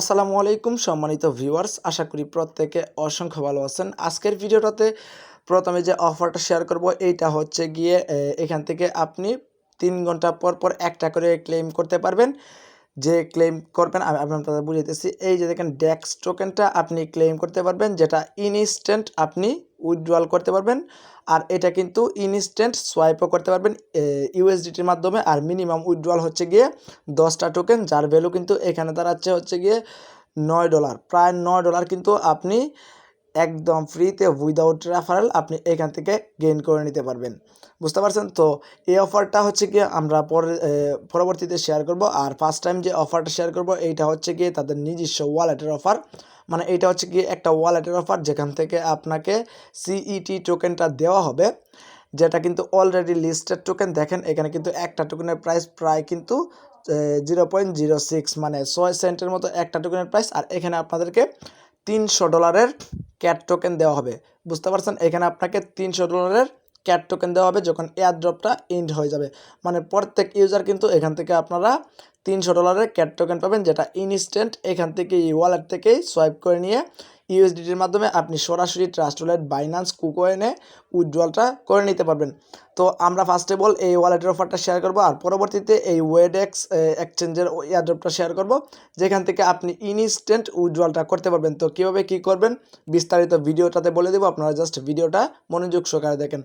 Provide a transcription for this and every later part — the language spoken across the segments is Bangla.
আসসালামু আলাইকুম সম্মানিত ভিউয়ার্স, আশা করি প্রত্যেকে অসংখ্য ভালো আছেন। আজকের ভিডিওটাতে প্রথমে যে অফারটা শেয়ার করব এইটা হচ্ছে গিয়ে এখান থেকে আপনি 3 ঘন্টা পর পর একটা করে ক্লেম করতে পারবেন। যে ক্লেম করবেন আমি আপনাদের বুঝাইতেছি। এই যে দেখেন ডেক্স টোকেনটা আপনি ক্লেম করতে পারবেন, যেটা ইনস্ট্যান্ট আপনি উইথড্রয়াল করতে পারবেন। আর এটা কিন্তু ইনস্ট্যান্ট সোয়াইপও করতে পারবেন ইউএসডিটির মাধ্যমে। আর মিনিমাম উইথড্রয়াল হচ্ছে গিয়ে 10টা টোকেন, যার ভ্যালু কিন্তু এখানে দাঁড়াচ্ছে হচ্ছে গিয়ে $9, প্রায় $9 কিন্তু আপনি একদম ফ্রিতে উইদাউট রেফারেল আপনি এখান থেকে গেইন করে নিতে পারবেন। বুঝতে পারছেন তো? এই অফারটা হচ্ছে গিয়ে আমরা পরবর্তীতে শেয়ার করব। আর ফার্স্ট টাইম যে অফারটা শেয়ার করব এইটা হচ্ছে গিয়ে তাদের নিজস্ব ওয়ালেটের অফার। মানে এইটা হচ্ছে গিয়ে একটা ওয়ালেটের অফার, যেখান থেকে আপনাকে সিইটি টোকেনটা দেওয়া হবে, যেটা কিন্তু অলরেডি লিস্টেড টোকেন। দেখেন এখানে কিন্তু একটা টোকেনের প্রাইস প্রায় কিন্তু 0.06 মানে 6 সেন্টের মতো একটা টোকেনের প্রাইস। আর এখানে আপনাদেরকে $300 ক্যাট টোকেন দেওয়া হবে। বুঝতে পারছেন? এখানে আপনাকে $300 ক্যাট টোকেন দেওয়া হবে যখন এয়ারড্রপটা এন্ড হয়ে যাবে। মানে প্রত্যেক ইউজার কিন্তু এখান থেকে আপনারা $300 ক্যাট টোকেন পাবেন, যেটা ইনস্ট্যান্ট এখান থেকে এই ওয়ালেট থেকেই সোয়াইপ করে নিয়ে ইউএসডিটির মাধ্যমে আপনি সরাসরি ট্রাস্ট ওয়ালেট, বাইন্যান্স, কুকয়েনে উইথড্রলটা করে নিতে পারবেন। তো আমরা ফার্স্ট অফ অল এই ওয়ালেটের অফারটা শেয়ার করব, আর পরবর্তীতে এই ওয়েডেক্স এক্সচেঞ্জের এয়ারড্রপটা শেয়ার করব, যেখান থেকে আপনি ইনস্ট্যান্ট উইথড্রলটা করতে পারবেন। তো কীভাবে কী করবেন বিস্তারিত ভিডিওটাতে বলে দেবো, আপনারা জাস্ট ভিডিওটা মনোযোগ সহকারে দেখেন।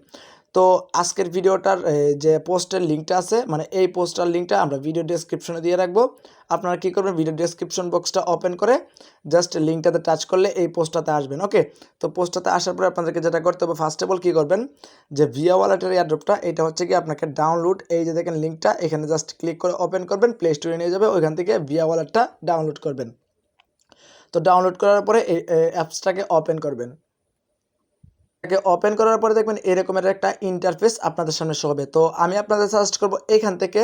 তো আজকের ভিডিওটার যে পোস্টের লিঙ্কটা আছে, মানে এই পোস্টার লিঙ্কটা আমরা ভিডিও ডেসক্রিপশনে দিয়ে রাখবো। আপনারা কী করবেন, ভিডিও ডেসক্রিপশন বক্সটা ওপেন করে জাস্ট লিঙ্কটাতে টাচ করলে এই পোস্টটাতে আসবেন। ওকে, তো পোস্টটাতে আসার পরে আপনাদেরকে যেটা করতে হবে, ফার্স্ট অফ অল কী করবেন, যে ভিয়া ওয়ালেটের এয়ারড্রপটা এটা হচ্ছে কি আপনাকে ডাউনলোড, এই যে দেখেন লিঙ্কটা, এখানে জাস্ট ক্লিক করে ওপেন করবেন, প্লে স্টোরে নিয়ে যাবে, ওইখান থেকে ভিয়া ওয়ালেটটা ডাউনলোড করবেন। তো ডাউনলোড করার পরে এই অ্যাপসটাকে ওপেন করবেন। ওপেন করার পরে দেখবেন এরকমের একটা ইন্টারফেস আপনাদের সামনে শো হবে। তো আমি আপনাদের সাজেস্ট করব এখান থেকে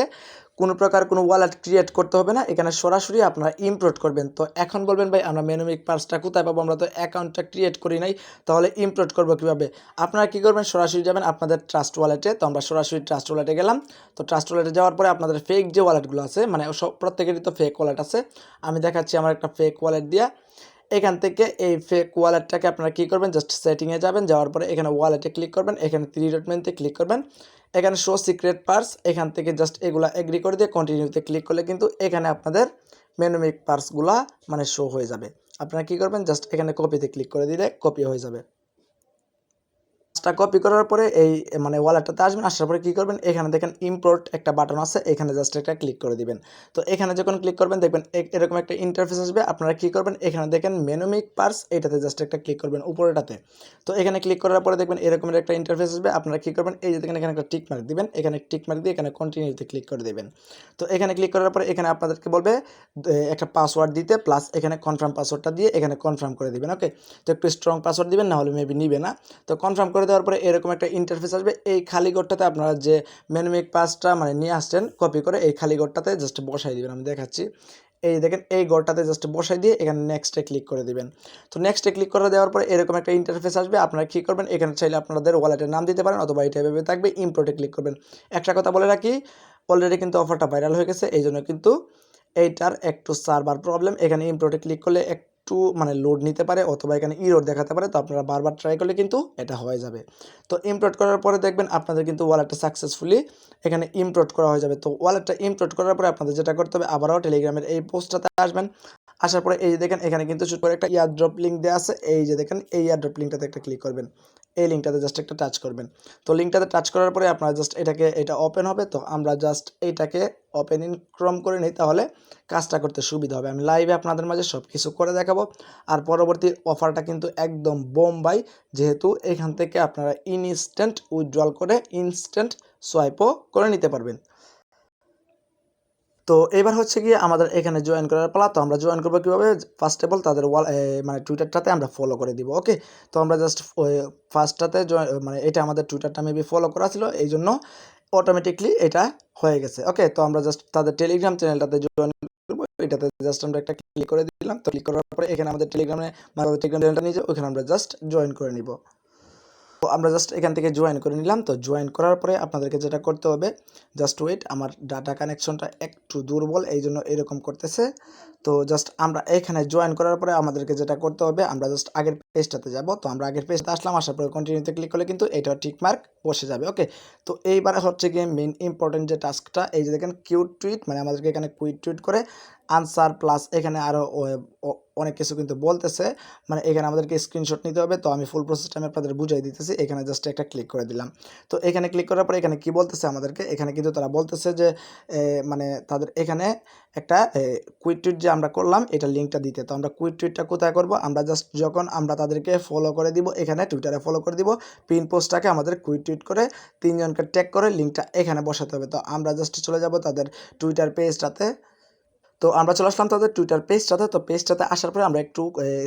কোনো প্রকার কোনো ওয়ালেট ক্রিয়েট করতে হবে না, এখানে সরাসরি আপনারা ইম্পোর্ট করবেন। তো এখন বলবেন ভাই আমরা মেনুমিক পার্সটা কোথায় পাবো, আমরা তো অ্যাকাউন্টটা ক্রিয়েট করি নাই, তাহলে ইম্পোর্ট করবো কীভাবে? আপনারা কী করবেন, সরাসরি যাবেন আপনাদের ট্রাস্ট ওয়ালেটে। তো আমরা সরাসরি ট্রাস্ট ওয়ালেটে গেলাম। তো ট্রাস্ট ওয়ালেটে যাওয়ার পরে আপনাদের ফেক যে ওয়ালেটগুলো আছে, মানে সব প্রত্যেকেরই তো ফেক ওয়ালেট আছে, আমি দেখাচ্ছি আমার একটা ফেক ওয়ালেট দিয়া। এখান থেকে এই ফেক ওয়ালেটটাকে আপনারা কী করবেন, জাস্ট সেটিংয়ে যাবেন, যাওয়ার পরে এখানে ওয়ালেটে ক্লিক করবেন, এখানে 3 ডট মেনুতে ক্লিক করবেন, এখানে শো সিক্রেট পার্স, এখান থেকে জাস্ট এগুলা এগ্রি করে দিয়ে কন্টিনিউতে ক্লিক করলে কিন্তু এখানে আপনাদের মেনুমিক পার্সগুলা মানে শো হয়ে যাবে। আপনারা কী করবেন, জাস্ট এখানে কপিতে ক্লিক করে দিলে কপি হয়ে যাবে। কপি করার পরে এই মানে ওয়ালেটটাতে আসবেন, আসার পরে কী করবেন, এখানে দেখেন ইম্পোর্ট একটা বাটন আছে, এখানে জাস্ট একটা ক্লিক করে দিবেন। তো এখানে যখন ক্লিক করবেন দেখবেন এরকম একটা ইন্টারফেস আসবে। আপনারা কী করবেন, এখানে দেখেন মেনুমিক পার্স, এটাতে জাস্ট একটা ক্লিক করবেন উপরেটাতে। তো এখানে ক্লিক করার পরে দেখবেন এরকমের একটা ইন্টারফেস আসবে। আপনারা কী করবেন, এই যে দেখেন এখানে একটা টিক মার্ক দিবেন, এখানে টিক মার্ক দিয়ে এখানে কন্টিনিউতে ক্লিক করে দেবেন। তো এখানে ক্লিক করার পরে এখানে আপনাদেরকে বলবে একটা পাসওয়ার্ড দিতে, প্লাস এখানে কনফার্ম পাসওয়ার্ডটা দিয়ে এখানে কনফার্ম করে দিবেন। ওকে, তো একটু স্ট্রং পাসওয়ার্ড দিবেন, না হলে মেবি নিবে না। তো কনফার্ম করে দেওয়ার পরে এরকম একটা ইন্টারফেস আসবে। এই খালি ঘরটাতে আপনারা যে মেনুমিক পাসটা মানে নিয়ে আসছেন কপি করে, এই খালি ঘরটাতে জাস্ট বসাই দিবেন। আমি দেখাচ্ছি, এই দেখেন এই ঘরটাতে জাস্ট বসাই দিয়ে এখানে নেক্সটে ক্লিক করে দিবেন। তো নেক্সটে ক্লিক করে দেওয়ার পরে এরকম একটা ইন্টারফেস আসবে। আপনারা কী করবেন, এখানে চাইলে আপনাদের ওয়ালেটের নাম দিতে পারেন, অথবা এটা ভেবে থাকবে ইম্পোর্টে ক্লিক করবেন। একটা কথা বলে রাখি, অলরেডি কিন্তু অফারটা ভাইরাল হয়ে গেছে, এই জন্য কিন্তু এইটার একটু সার্ভার প্রবলেম। এখানে ইম্পোর্টে ক্লিক করলে একটু মানে লোড নিতে পারে, অথবা এখানে ইরোর দেখাতে পারে। তো আপনারা বারবার ট্রাই করলে কিন্তু এটা হয়ে যাবে। তো ইম্পোর্ট করার পরে দেখবেন আপনাদের কিন্তু ওয়ালেটটা সাকসেসফুলি এখানে ইম্পোর্ট করা হয়ে যাবে। তো ওয়ালেটটা ইম্পোর্ট করার পরে আপনাদের যেটা করতে হবে, আবারও টেলিগ্রামের এই পোস্টটাতে আসবেন। আসার পরে এই যে দেখেন এখানে কিন্তু ছোট করে একটা ইয়ারড্রপ লিঙ্ক দেওয়া আছে, এই যে দেখেন এই ইয়ারড্রপ লিঙ্কটাতে একটা ক্লিক করবেন, এই লিঙ্কটাতে জাস্ট একটা টাচ করবেন। তো লিঙ্কটাতে টাচ করার পরে আপনারা জাস্ট এটা ওপেন হবে। তো আমরা জাস্ট এইটাকে ওপেন ইন ক্রোম করে নিই, তাহলে কাজটা করতে সুবিধা হবে। আমি লাইভে আপনাদের মাঝে সব কিছু করে দেখাবো। আর পরবর্তী অফারটা কিন্তু একদম বোম্বাই, যেহেতু এখান থেকে আপনারা ইনস্ট্যান্ট উইথড্রল করে ইনস্ট্যান্ট সোয়াইপও করে নিতে পারবেন। তো এবার হচ্ছে গিয়ে আমাদের এখানে জয়েন করার পালা। তো আমরা জয়েন করবো কীভাবে, ফার্স্ট অফ অল তাদের মানে টুইটারটাতে আমরা ফলো করে দিব। ওকে, তো আমরা জাস্ট ফার্স্টটাতে মানে এটা আমাদের টুইটারটা মেবি ফলো করা ছিল, এই জন্য অটোমেটিকলি এটা হয়ে গেছে। ওকে, তো আমরা জাস্ট তাদের টেলিগ্রাম চ্যানেলটাতে জয়েন করবো, এটাতে জাস্ট আমরা একটা ক্লিক করে দিলাম। তো ক্লিক করার পরে এখানে আমাদের টেলিগ্রাম চ্যানেলটা নিয়ে ওখানে আমরা জাস্ট জয়েন করে নিব। তো আমরা জাস্ট এখান থেকে জয়েন করে নিলাম। তো জয়েন করার পরে আপনাদেরকে যেটা করতে হবে, জাস্ট ওয়েট, আমার ডাটা কানেকশনটা একটু দুর্বল এই জন্য এরকম করতেছে। তো জাস্ট আমরা এখানে জয়েন করার পরে আমাদেরকে যেটা করতে হবে, আমরা জাস্ট আগের পেজটাতে যাব। তো আমরা আগের পেজটা আসলাম, আসার পরে কন্টিনিউতে ক্লিক করলে কিন্তু এটা টিক মার্ক বসে যাবে। ওকে, তো এইবার হচ্ছে গিয়ে মেইন ইম্পর্টেন্ট যে টাস্কটা, এই যে দেখেন কিউট টুইট, মানে আমাদেরকে এখানে কুইট টুইট করে আনসার প্লাস এখানে আরও অনেক কিছু কিন্তু বলতেছে, মানে এখানে আমাদেরকে স্ক্রিনশট নিতে হবে। তো আমি ফুল প্রসেসটা আমি আপনাদের বুঝাই দিতেছি। এখানে জাস্ট একটা ক্লিক করে দিলাম। তো এখানে ক্লিক করার পরে এখানে কি বলতেছে আমাদেরকে, এখানে কিন্তু তারা বলতেছে যে মানে তাদের এখানে একটা কুইট টুইট যে আমরা করলাম এটা লিঙ্কটা দিতে। তো আমরা কুইট টুইটটা কোথায় করব, আমরা জাস্ট যখন আমরা তাদেরকে ফলো করে দিব, এখানে টুইটারে ফলো করে দিব, পিন পোস্টটাকে আমাদের কুইট টুইট করে 3 জনকে ট্যাগ করে লিঙ্কটা এখানে বসাতে হবে। তো আমরা জাস্ট চলে যাব তাদের টুইটার পেজটাতে। তো আমরা চলে আসলাম তাদের টুইটার পেজটাতে। তো পেজটাতে আসার পরে আমরা একটু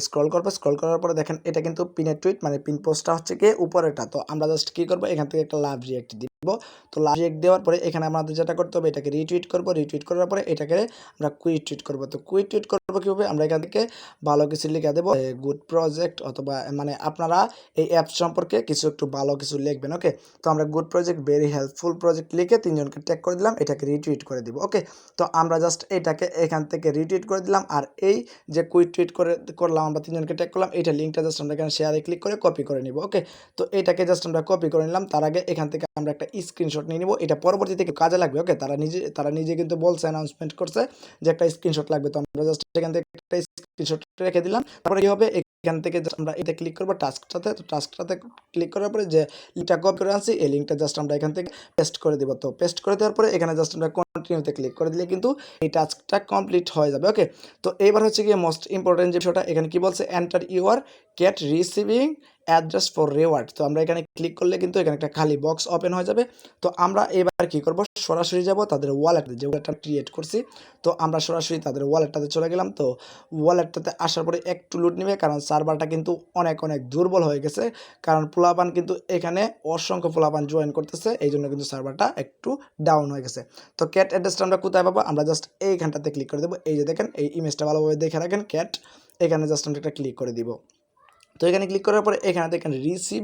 স্ক্রল করবো। স্ক্রল করার পরে দেখেন এটা কিন্তু পিনের টুইট, মানে পিন পোস্টটা হচ্ছে গিয়ে উপরেটা। তো আমরা জাস্ট কী করবো, এখান থেকে একটা লাভ রিয়েক্ট দিব। তো লাভ রিয়েক্ট দেওয়ার পরে এখানে আমাদের যেটা করতে হবে, এটাকে রিটুইট করবো। রিটুইট করার পরে এটাকে আমরা কুইট টুইট করবো। তো কুইট টুইট করবো কীভাবে, আমরা এখান থেকে ভালো কিছু লিখে দেবো, গুড প্রজেক্ট, অথবা মানে আপনারা এই অ্যাপস সম্পর্কে কিছু একটু ভালো কিছু লিখবেন। ওকে, তো আমরা good project, very helpful project লিখে 3 জনকে ট্যাগ করে দিলাম, এটাকে রিটুইট করে দিব। ওকে, তো আমরা জাস্ট এটাকে এখান থেকে রিটুইট করে দিলাম। আর এই যে কুইট টুইট করলাম আমরা 3 জনকে ট্যাগ করলাম, এইটা লিঙ্কটা জাস্ট আমরা এখানে শেয়ারে ক্লিক করে কপি করে নিব। ওকে, তো এটাকে জাস্ট আমরা কপি করে নিলাম। তার আগে এখান থেকে আমরা একটা স্ক্রিনশট নিয়ে নিব, এটা পরবর্তীতে কাজে লাগবে। ওকে, তারা নিজে কিন্তু বলছে, অ্যানাউন্সমেন্ট করছে যে একটা স্ক্রিনশট লাগবে। তো আমরা জাস্ট এখান থেকে একটা স্ক্রিনশট রেখে দিলাম। তারপরে কি হবে, এখান থেকে আমরা এটা ক্লিক করবো টাস্কটাতে। তো টাস্কটাতে ক্লিক করার পরে যে লিঙ্কটা কপি করে আনছি, এই লিঙ্কটা জাস্ট আমরা এখান থেকে পেস্ট করে দিব। তো পেস্ট করে দেওয়ার পরে এখানে জাস্ট আমরা কন্টিনিউতে ক্লিক করে দিলে কিন্তু এই টাস্কটা কমপ্লিট হয়ে যাবে। ওকে, তো এইবার হচ্ছে গিয়ে মোস্ট ইম্পর্টেন্ট যে বিষয়টা, এখানে কি বলছে, enter your get receiving address for reward. তো আমরা এখানে ক্লিক করলে কিন্তু এখানে একটা খালি বক্স ওপেন হয়ে যাবে। তো আমরা এবার কি করব, সরাসরি যাব তাদের ওয়ালেটে, যে ওয়ালেটটা ক্রিয়েট করছি। তো আমরা সরাসরি তাদের ওয়ালেটটাতে চলে গেলাম। তো ওয়ালেটটাতে আসার পরে একটু লুট নেবে, কারণ সার্ভারটা কিন্তু অনেক দুর্বল হয়ে গেছে, কারণ পোলাপান কিন্তু এখানে অসংখ্য পোলাপান জয়েন করতেছে, এই জন্য কিন্তু সার্ভারটা একটু ডাউন হয়ে গেছে। তো ক্যাট অ্যাড্রেসটা আমরা কোথায় পাবো, আমরা জাস্ট এইখানটাতে ক্লিক করে দেবো। এই যে দেখেন, এই ইমেজটা ভালোভাবে দেখে রাখেন, ক্যাট, এখানে জাস্ট আমরা একটা ক্লিক করে দিব। তো এখানে ক্লিক করার পরে এখানে দেখেন রিসিভ,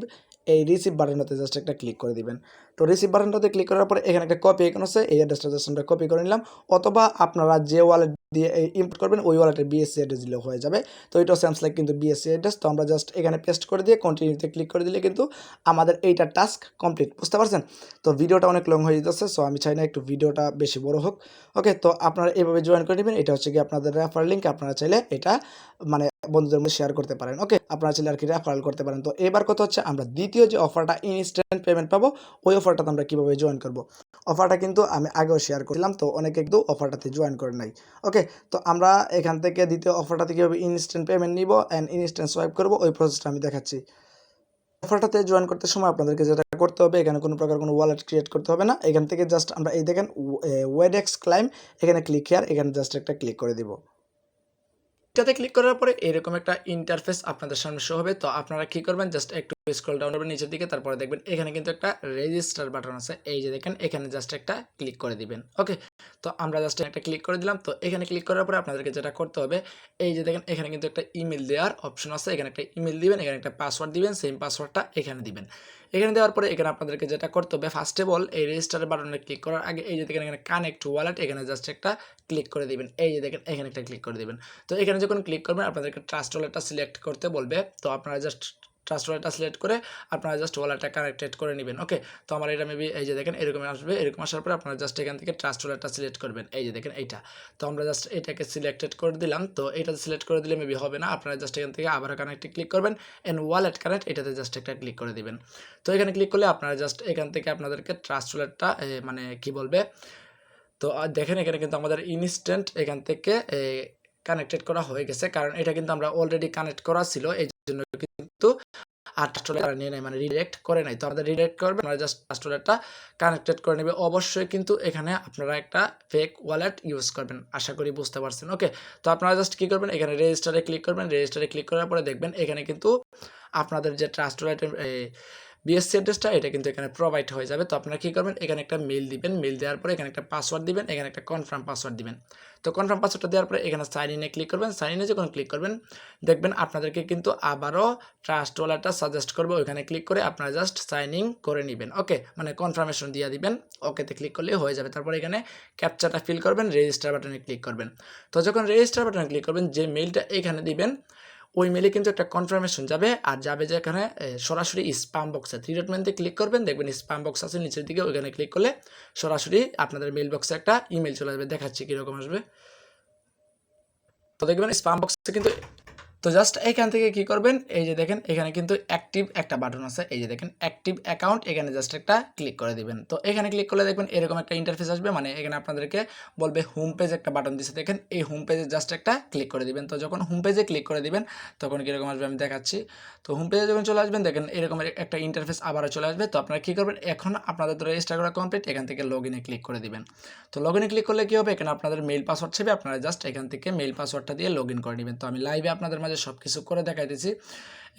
এই রিসিভ বাটনটাতে জাস্ট একটা ক্লিক করে দিবেন। তো রিসিভ বাটনটাতে ক্লিক করার পরে এখানে একটা কপি আইকন আছে, এই অ্যাড্রেসটা জাস্ট আমরা কপি করে নিলাম, অথবা আপনারা যে ওয়ালেট দিয়ে ইম্পোর্ট করবেন ওই ওয়ালেটের বিএসসি অ্যাড্রেস দিলেও হয়ে যাবে। তো এটাও স্যামস লাইক কিন্তু বিএসসি অ্যাড্রেস। তো আমরা জাস্ট এখানে পেস্ট করে দিয়ে কন্টিনিউতে ক্লিক করে দিলে কিন্তু আমাদের এইটা টাস্ক কমপ্লিট, বুঝতে পারছেন। তো ভিডিওটা অনেক লং হয়ে যেতেছে, সো আমি চাই না একটু ভিডিওটা বেশি বড় হোক। ওকে, তো আপনারা এইভাবে জয়েন করে নেবেন। এটা হচ্ছে কি আপনাদের রেফার লিঙ্ক, আপনারা চাইলে এটা মানে বন্ধুদের মধ্যে শেয়ার করতে পারেন। ওকে, আপনারা চাইলে আর কি রেফারেল করতে পারেন। তো এবার কথা হচ্ছে, আমরা দ্বিতীয় যে অফারটা ইনস্ট্যান্ট পেমেন্ট পাবো, ওই অফারটাতে আমরা কীভাবে জয়েন করব। অফারটা কিন্তু আমি আগেও শেয়ার করলাম, তো অনেকে কিন্তু অফারটাতে জয়েন করে নাই। ওকে, তো আমরা এখান থেকে দ্বিতীয় অফারটাতে কীভাবে ইনস্ট্যান্ট পেমেন্ট নিব অ্যান্ড ইনস্ট্যান্ট সোয়াইপ করবো, ওই প্রসেসটা আমি দেখাচ্ছি। অফারটাতে জয়েন করতে সময় আপনাদেরকে যেটা করতে হবে, এখানে কোনো প্রকার কোনো ওয়ালেট ক্রিয়েট করতে হবে না। এখান থেকে জাস্ট আমরা এই দেখেন ওয়েডেক্স ক্লাইম, এখানে ক্লিক হেয়ার, এখানে জাস্ট একটা ক্লিক করে দিব। এটাতে ক্লিক করার পরে এরকম একটা ইন্টারফেস আপনাদের সামনে শো হবে। তো আপনারা কি করবেন, জাস্ট একটু স্ক্রল ডাউন করবেন নিচের দিকে, তারপরে দেখবেন এখানে কিন্তু একটা রেজিস্টার বাটন আছে, এই যে দেখেন, এখানে জাস্ট একটা ক্লিক করে দিবেন। ওকে, তো আমরা জাস্ট একটা ক্লিক করে দিলাম। তো এখানে ক্লিক করার পরে আপনাদেরকে যেটা করতে হবে, এই যে দেখেন এখানে কিন্তু একটা ইমেল দেওয়ার অপশন আছে, এখানে একটা ইমেল দিবেন, এখানে একটা পাসওয়ার্ড দিবেন, সেম পাসওয়ার্ডটা এখানে দিবেন। এখানে দেওয়ার পরে এখানে আপনাদেরকে যেটা করতে হবে, ফার্স্ট অফ অল এই রেজিস্টার বাটনে ক্লিক করার আগে এই যে দেখেন এখানে কানেক্ট ওয়ালেট, এখানে জাস্ট একটা ক্লিক করে দিবেন। এই যে দেখেন এখানে একটা ক্লিক করে দিবেন। তো এখানে যখন ক্লিক করবেন আপনাদেরকে ট্রাস্ট ওয়ালেটটা সিলেক্ট করতে বলবে। তো আপনারা জাস্ট ট্রাস্ট ওয়ালেটটা সিলেক্ট করে আপনারা জাস্ট ওয়ালেটটা কানেক্টেড করে নেবেন। ওকে, তো আমার এটা মেবি এই যে দেখেন এরকম আসবে, এরকম আসার পরে আপনারা জাস্ট এখান থেকে ট্রাস্ট ওয়ালেটটা সিলেক্ট করবেন। এই যে দেখেন এইটা, তো আমরা জাস্ট এটাকে সিলেক্টেড করে দিলাম। তো এটা সিলেক্ট করে দিলে মেবি হবে না, আপনারা জাস্ট এখান থেকে আবার কানেক্টে ক্লিক করবেন এন্ড ওয়ালেট কানেক্ট, এটাতে জাস্ট একটা ক্লিক করে দিবেন। তো এখানে ক্লিক করলে আপনারা জাস্ট এখান থেকে আপনাদেরকে ট্রাস্ট ওয়ালেটটা মানে কি বলবে, তো দেখেন এখানে কিন্তু আমাদের ইনস্ট্যান্ট এখান থেকে কানেক্টেড করা হয়ে গেছে, কারণ এটা কিন্তু আমরা অলরেডি কানেক্ট করা ছিল, এই জন্য কিন্তু আর ট্রাস্টওয়ালেট নিয়ে নাই, মানে রিডাইরেক্ট করে নাই। তো আমাদের রিডাইরেক্ট করবে, আমরা জাস্ট ট্রাস্টওয়ালেটটা কানেক্টেড করে নেবে। অবশ্যই কিন্তু এখানে আপনারা একটা ফেক ওয়ালেট ইউজ করবেন, আশা করি বুঝতে পারছেন। ওকে, তো আপনারা জাস্ট কি করবেন, এখানে রেজিস্টারে ক্লিক করবেন। রেজিস্টারে ক্লিক করার পরে দেখবেন এখানে কিন্তু আপনাদের যে ট্রাস্টওয়ালেটের বিএসসি অ্যাড্রেসটা এটা কিন্তু এখানে প্রোভাইড হয়ে যাবে। তো আপনারা কী করবেন, এখানে একটা মেল দিবেন, মেল দেওয়ার পরে এখানে একটা পাসওয়ার্ড দিবেন, এখানে একটা কনফার্ম পাসওয়ার্ড দিবেন। তো কনফার্ম পাসওয়ার্ডটা দেওয়ার পরে এখানে সাইন ইনে ক্লিক করবেন। সাইন ইনে যখন ক্লিক করবেন দেখবেন আপনাদেরকে কিন্তু আবারও ট্রাস্ট ওয়ালেটটা সাজেস্ট করবে, ওইখানে ক্লিক করে আপনারা জাস্ট সাইন ইন করে নেবেন। ওকে, মানে কনফার্মেশন দিয়ে দিবেন, ওকেতে ক্লিক করলেই হয়ে যাবে। তারপর এখানে ক্যাপচাটা ফিল করবেন, রেজিস্টার বাটনে ক্লিক করবেন। তো যখন রেজিস্টার বাটনে ক্লিক করবেন, যে মেইলটা এখানে দিবেন ওই মেলে কিন্তু একটা কনফার্মেশন যাবে, আর যাবে যে এখানে সরাসরি স্প্যাম বক্সে 3 ডট মেনুতে ক্লিক করবেন, দেখবেন স্প্যাম বক্স আছে নিচের দিকে, ওইখানে ক্লিক করলে সরাসরি আপনাদের মেইল বক্সে একটা ইমেল চলে আসবে। দেখাচ্ছি কীরকম আসবে। তো দেখবেন স্প্যাম বক্সে কিন্তু, তো জাস্ট এখান থেকে কি করবেন, এই যে দেখেন এখানে কিন্তু অ্যাক্টিভ একটা বাটন আছে, এই যে দেখেন অ্যাক্টিভ অ্যাকাউন্ট, এখানে জাস্ট একটা ক্লিক করে দিবেন। তো এখানে ক্লিক করলে দেখবেন এরকম একটা ইন্টারফেস আসবে, মানে এখানে আপনাদেরকে বলবে হোম পেজ একটা বাটন দিচ্ছে, দেখেন এই হোম পেজে জাস্ট একটা ক্লিক করে দিবেন। তো যখন হোম পেজে ক্লিক করে দিবেন তখন কীরকম আসবে আমি দেখাচ্ছি। তো হোম পেজে যখন চলে আসবেন দেখেন এরকম একটা ইন্টারফেস আবারও চলে আসবে। তো আপনারা কী করবেন, এখন আপনাদের তো রেজিস্টার করা কমপ্লিট, এখান থেকে লগ ইনে ক্লিক করে দিবেন। তো লগ ইনে ক্লিক করলে কী হবে, এখানে আপনাদের মেইল পাসওয়ার্ড চাইবে, আপনারা জাস্ট এখান থেকে মেইল পাসওয়ার্ডটা দিয়ে লগ ইন করে নেবেন। তো আমি লাইভে আপনাদের মাঝে সব কিছু করে দেখাইতেছি।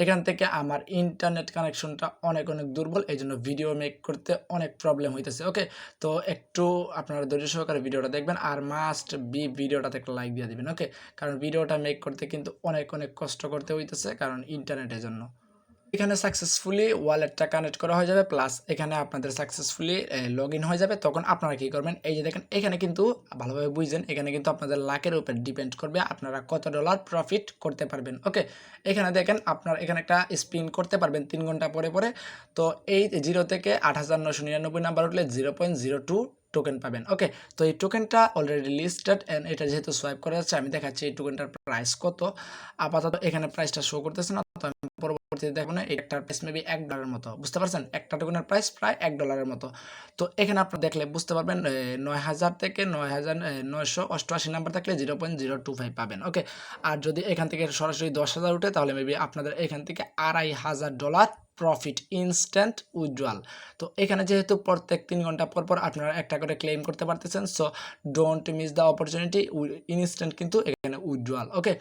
এখান থেকে আমার ইন্টারনেট কানেকশনটা অনেক দুর্বল, এই জন্য ভিডিও মেক করতে অনেক প্রবলেম হইতেছে। ওকে, তো একটু আপনারা ধৈর্য সহকারে ভিডিওটা দেখবেন, আর মাস্ট বি ভিডিওটাতে একটা লাইক দিয়ে দিবেন। ওকে, কারণ ভিডিওটা মেক করতে কিন্তু অনেক কষ্ট করতে হইতেছে, কারণ ইন্টারনেটের জন্য। এখানে সাকসেসফুলি ওয়ালেটটা কানেক্ট করা হয়ে যাবে, প্লাস এখানে আপনাদের সাকসেসফুলি লগ ইন হয়ে যাবে। তখন আপনারা কী করবেন, এই যে দেখেন এখানে কিন্তু ভালোভাবে বুঝছেন, এখানে কিন্তু আপনাদের লাখের উপর ডিপেন্ড করবে আপনারা কত ডলার প্রফিট করতে পারবেন। ওকে, এখানে দেখেন আপনারা এখানে একটা স্পিন করতে পারবেন 3 ঘন্টা পরে পরে। তো এই 0 থেকে 8,999 নাম্বার উঠলে 0.02 টোকেন পাবেন। ওকে, তো এই টোকেনটা অলরেডি লিস্টেড, অ্যান্ড এটা যেহেতু সোয়াইপ করা যাচ্ছে আমি দেখাচ্ছি এই টোকেনটার প্রাইস কত। আপাতত এখানে প্রাইসটা শো করতেছে না, তো আমি পরবর্তীতে দেখুন একটার প্রাইস মেবি $1 মতো, বুঝতে পারছেন, একটা টোকেনের প্রাইস প্রায় $1 মতো। তো এখানে আপনারা দেখলে বুঝতে পারবেন 9,000 থেকে 9,988 নাম্বার থাকলে 0.025 পাবেন। ওকে, আর যদি এখান থেকে সরাসরি 10,000 উঠে তাহলে মেবি আপনাদের এখান থেকে $2,500 প্রফিট ইনস্ট্যান্ট উইথড্রয়াল। তো এখানে যেহেতু প্রত্যেক 3 ঘন্টা পর পর আপনারা একটা করে ক্লেম করতে পারতেছেন, so don't miss the opportunity, instant কিন্তু এখানে উইথড্রয়াল। ওকে,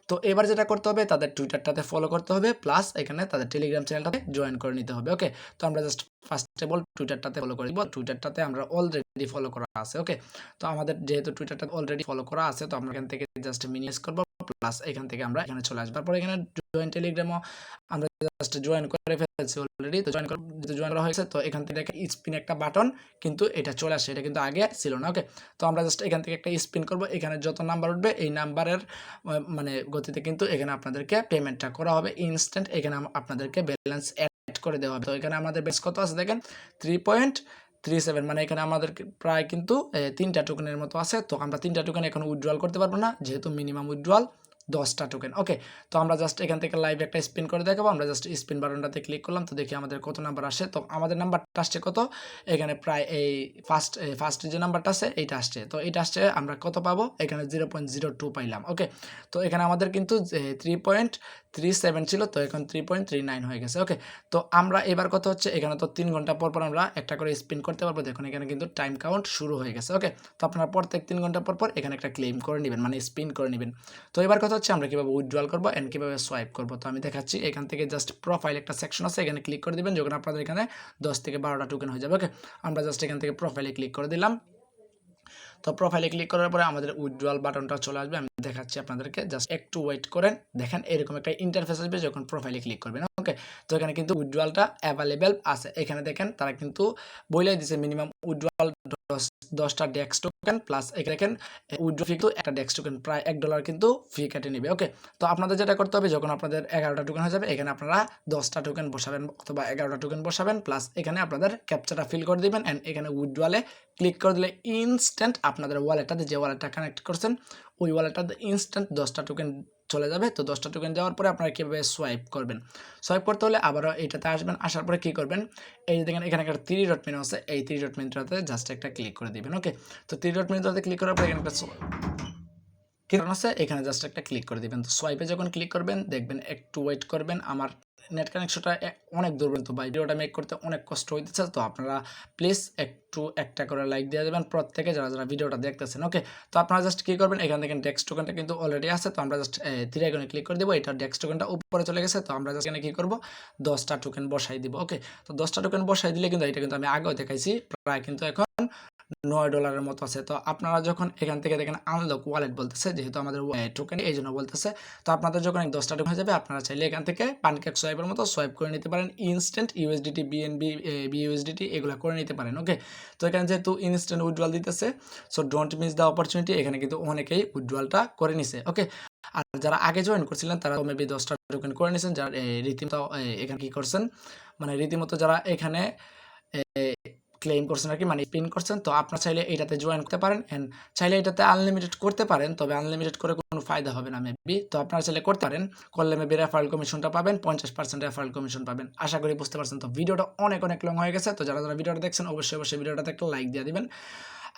তো এবার যেটা করতে হবে তাদের টুইটারটাতে ফলো করতে হবে, প্লাস এখানে তাদের টেলিগ্রাম চ্যানেলটাতে জয়েন করে নিতে হবে। ওকে, তো আমরা জাস্ট ফার্স্ট অফ অল টুইটারটাতে ফলো করে দিব, টুইটারটাতে আমরা অলরেডি ফলো করা আছে। ওকে, তো আমাদের যেহেতু টুইটারটা অলরেডি ফলো করা আছে, তো আমরা এখান থেকে জাস্ট মিনিমাইজ করব, প্লাস এখান থেকে আমরা এখানে চলে আসবো। তারপর এখানে জয়েন টেলিগ্রামও আমরা জাস্ট জয়েন করে ফেলেছি অলরেডি। তো জয়েন করা হয়েছে, তো এখান থেকে স্পিন একটা বাটন কিন্তু এটা চলে আসে, এটা কিন্তু আগে ছিল না। ওকে, তো আমরা জাস্ট এখান থেকে একটা স্পিন করব, এখানে যত নাম্বার উঠবে এই নাম্বারের মানে গতিতে কিন্তু এখানে আপনাদেরকে পেমেন্টটা করা হবে ইনস্ট্যান্ট, এখানে আপনাদেরকে ব্যালেন্স অ্যাড করে দেওয়া হবে। তো এখানে আমাদের বেশ কত আছে দেখেন 3.37, মানে এখানে আমাদের প্রায় কিন্তু 3টা টোকেনের মতো আছে। তো আমরা 3টা টোকেন এখন উইথড্রয়াল করতে পারবো না, যেহেতু মিনিমাম উইথড্রয়াল 10টা টোকেন। ওকে, তো আমরা জাস্ট এখান থেকে লাইভ একটা স্পিন করে দেখাবো, আমরা জাস্ট স্পিন বাটনটাতে ক্লিক করলাম, তো দেখি আমাদের কত নাম্বার আসে। তো আমাদের নাম্বারটা আসছে কত, এখানে প্রায় এই ফার্স্ট যে নাম্বারটা আছে এইটা আসছে। তো এইটা আসছে আমরা কত পাবো, এখানে 0.02 পাইলাম। ওকে, তো এখানে আমাদের কিন্তু 3.37 ছিল, তো এখন 3.39 হয়ে গেছে। ওকে, তো আমরা এবার কথা হচ্ছে এখানে তো 3 ঘন্টা পর পর আমরা একটা করে স্পিন করতে পারবো, দেখুন এখানে কিন্তু টাইম কাউন্ট শুরু হয়ে গেছে। ওকে, তো আপনারা প্রত্যেক 3 ঘন্টা পর পর এখানে একটা ক্লেম করে নেবেন, মানে স্পিন করে নেবেন। তো এবার কথা হচ্ছে আমরা কীভাবে উইথড্রয়াল করবো অ্যান্ড কীভাবে সোয়াইপ করবো, তো আমি দেখাচ্ছি। এখান থেকে জাস্ট প্রোফাইল একটা সেকশন আছে, এখানে ক্লিক করে দেবেন, যখন আপনাদের এখানে 10 থেকে 12টা টোকেন হয়ে যাবে। ওকে, আমরা জাস্ট এখান থেকে প্রোফাইলে ক্লিক করে দিলাম। তো প্রোফাইলে ক্লিক করার পরে আমাদের উইথড্রয়াল বাটনটা চলে আসবে, আমি দেখাচ্ছি আপনাদেরকে, জাস্ট একটু ওয়েট করেন। দেখেন এরকম একটা ইন্টারফেস আসবে যখন প্রোফাইলে ক্লিক করবেন। ওকে, তো এখানে কিন্তু উইথড্রয়ালটা অ্যাভেলেবেল আছে, এখানে দেখেন তারা কিন্তু বলেই দিচ্ছে মিনিমাম উইথড্রয়াল 10টা ডেক্স টোকেন, প্লাস এখানে দেখেন উইথড্র ফি কিন্তু একটা ডেক্স টোকেন প্রায় $1 কিন্তু ফি কেটে নেবে। ওকে, তো আপনাদের যেটা করতে হবে, যখন আপনাদের 11টা টোকেন হয়ে যাবে এখানে আপনারা 10টা টোকেন বসাবেন অথবা 11টা টোকেন বসাবেন, প্লাস এখানে আপনাদের ক্যাপচাটা ফিল করে দিবেন, অ্যান্ড এখানে উইথড্রয়ালে ক্লিক করে দিলে ইনস্ট্যান্ট আপনাদের ওয়ালেটটাতে যে ওয়ালেটটা কানেক্ট করছেন ওই ওয়ালেটটাতে ইনস্ট্যান্ট 10টা টোকেন চলে যাবে। তো 10টা টোকেন যাওয়ার পরে আপনারা কীভাবে সোয়াইপ করবেন, সোয়াইপ করতে হলে আবারও এইটাতে আসবেন, আসার পরে কী করবেন, এই যে দেখেন এখানে একটা 3 ডট মেনু আছে, এই 3 ডট মেনুটাতে জাস্ট একটা ক্লিক করে দিবেন। ওকে, তো 3 ডট মেনুটাতে ক্লিক করার পরে এখানে একটা আছে, এখানে জাস্ট একটা ক্লিক করে দিবেন। তো সোয়াইপে যখন ক্লিক করবেন দেখবেন একটু ওয়েট করবেন, আমার নেট কানেকশনটা অনেক দুর্বল, তো ভাই ভিডিওটা মেক করতে অনেক কষ্ট হইতেছে। তো আপনারা প্লিজ একটু একটা করে লাইক দিয়ে দেবেন প্রত্যেকে যারা যারা ভিডিওটা দেখতেছেন। ওকে, তো আপনারা জাস্ট কী করবেন, এখান থেকে ডেক্স টোকেনটা কিন্তু অলরেডি আছে, তো আমরা জাস্ট 3 আইকনে ক্লিক করে দেবো। এটা ডেক্স টোকেনটা উপরে চলে গেছে, তো আমরা জাস্ট এখানে কী করবো 10টা টোকেন বসাই দিব। ওকে, তো 10টা টোকেন বসাই দিলে কিন্তু এটা কিন্তু আমি আগেও দেখাইছি, প্রায় কিন্তু এখন $9 মতো আছে। তো আপনারা যখন এখান থেকে দেখেন আনলক ওয়ালেট বলতেছে, যেহেতু আমাদের টোকেন এই জন্য বলতেছে, তো আপনাদের যখন 10টা টোকেন হয়ে যাবে আপনারা চাইলে এখান থেকে পানকেক সোয়াইপের মতো সোয়াইপ করে নিতে পারেন, ইনস্ট্যান্ট ইউএসডিটি, বিএনবি, বিইউএসডিটি এগুলো করে নিতে পারেন। ওকে, তো এখানে যেহেতু ইনস্ট্যান্ট উইথড্রয়াল দিতেছে, so don't miss the opportunity, এখানে কিন্তু অনেকেই উইথড্রয়ালটা করে নিছে। ওকে, আর যারা আগে জয়েন করছিলেন তারা মেবি 10টা টোকেন করে নিয়েছেন, যারা রীতিমতো এখানে কী করছেন, মানে রীতিমতো যারা এখানে ক্লেম করছেন আর কি, মানে স্পিন করছেন, তো আপনারা চাইলে এটাতে জয়েন করতে পারেন এন্ড চাইলে এটাতে আনলিমিটেড করতে পারেন, তবে আনলিমিটেড করে কোনো ফায়দা হবে না মেবি। তো আপনারা চাইলে করতে পারেন, করলে মেবি রেফারেল কমিশনটা পাবেন, 50% রেফারেল কমিশন পাবেন। আশা করি বুঝতে পারছেন। তো ভিডিওটা অনেক লং হয়ে গেছে, তো যারা যারা ভিডিওটা দেখছেন অবশ্যই ভিডিওটাতে একটা লাইক দিয়ে দিবেন।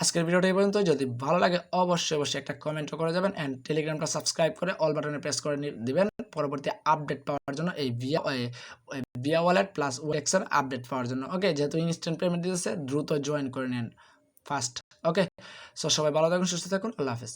আজকের ভিডিওটা এই পর্যন্ত, যদি ভালো লাগে অবশ্যই একটা কমেন্টও করে যাবেন এন্ড টেলিগ্রামটা সাবস্ক্রাইব করে অল বাটনে প্রেস করে দিবেন পরবর্তী আপডেট পাওয়ার জন্য, এই ভিয়া ওয়ালেট প্লাস ওয়েক্সের আপডেট পাওয়ার জন্য। ওকে, যেহেতু ইনস্ট্যান্ট পেমেন্ট দিতেছে দ্রুত জয়েন করে নেন ফার্স্ট। ওকে, সো সবাই ভালো থাকুন, সুস্থ থাকুন, আল্লাহ হাফেজ।